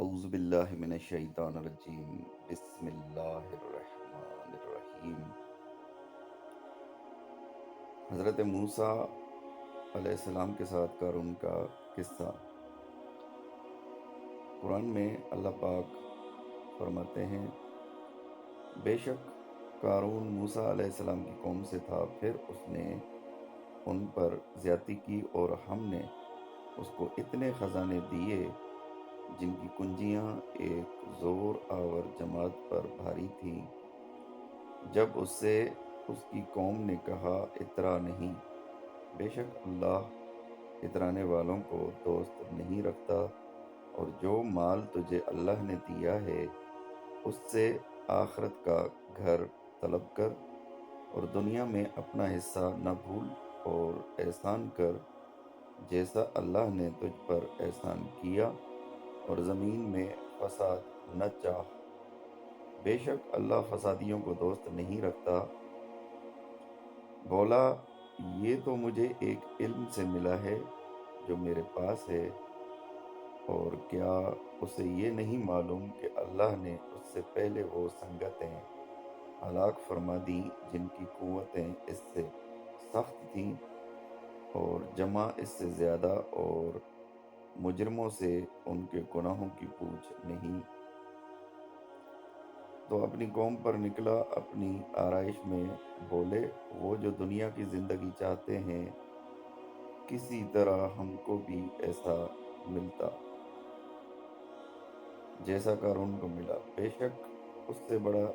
اعوذ باللہ من الشیطان الرجیم، بسم اللہ الرحمن الرحیم۔ حضرت موسیٰ علیہ السلام کے ساتھ قارون کا قصہ۔ قرآن میں اللہ پاک فرماتے ہیں، بے شک قارون موسیٰ علیہ السلام کی قوم سے تھا، پھر اس نے ان پر زیادتی کی اور ہم نے اس کو اتنے خزانے دیے جن کی کنجیاں ایک زور آور جماعت پر بھاری تھیں۔ جب اس سے اس کی قوم نے کہا، اترا نہیں، بے شک اللہ اترانے والوں کو دوست نہیں رکھتا، اور جو مال تجھے اللہ نے دیا ہے اس سے آخرت کا گھر طلب کر، اور دنیا میں اپنا حصہ نہ بھول، اور احسان کر جیسا اللہ نے تجھ پر احسان کیا، اور زمین میں فساد نہ چاہ، بے شک اللہ فسادیوں کو دوست نہیں رکھتا۔ بولا، یہ تو مجھے ایک علم سے ملا ہے جو میرے پاس ہے، اور کیا اسے یہ نہیں معلوم کہ اللہ نے اس سے پہلے وہ سنگتیں ہلاک فرما دیں جن کی قوتیں اس سے سخت تھیں اور جمع اس سے زیادہ، اور مجرموں سے ان کے گناہوں کی پوچھ نہیں۔ تو اپنی قوم پر نکلا اپنی آرائش میں، بولے، وہ جو دنیا کی زندگی چاہتے ہیں کسی طرح ہم کو بھی ایسا ملتا جیسا قارون کو ملا، بے شک اس سے بڑا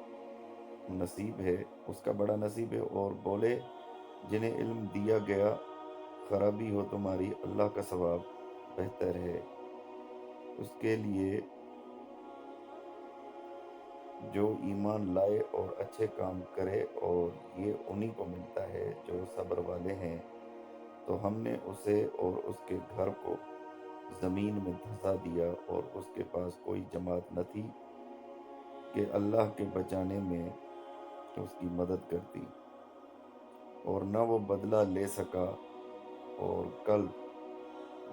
نصیب ہے، اس کا بڑا نصیب ہے۔ اور بولے، جنہیں علم دیا گیا، خرابی ہو تمہاری، اللہ کا ثواب بہتر ہے اس کے لیے جو ایمان لائے اور اچھے کام کرے، اور یہ انہی کو ملتا ہے جو صبر والے ہیں۔ تو ہم نے اسے اور اس کے گھر کو زمین میں دھسا دیا، اور اس کے پاس کوئی جماعت نہ تھی کہ اللہ کے بچانے میں اس کی مدد کرتی، اور نہ وہ بدلہ لے سکا۔ اور کل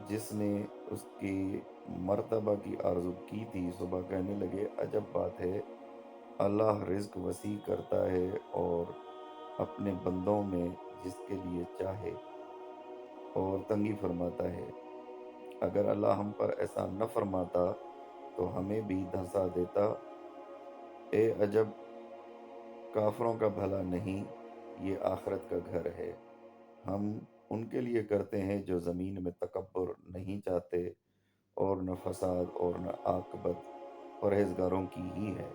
جس نے اس کی مرتبہ کی آرزو کی تھی، صبح کہنے لگے، عجب بات ہے، اللہ رزق وسیع کرتا ہے اور اپنے بندوں میں جس کے لیے چاہے اور تنگی فرماتا ہے۔ اگر اللہ ہم پر ایسا نہ فرماتا تو ہمیں بھی دھنسا دیتا۔ اے عجب، کافروں کا بھلا نہیں، یہ آخرت کا گھر ہے۔ ہم ان کے لیے کرتے ہیں جو زمین میں تکبر نہیں چاہتے، اور نہ فساد اور نہ عاقبت پرہیزگاروں کی ہی ہے۔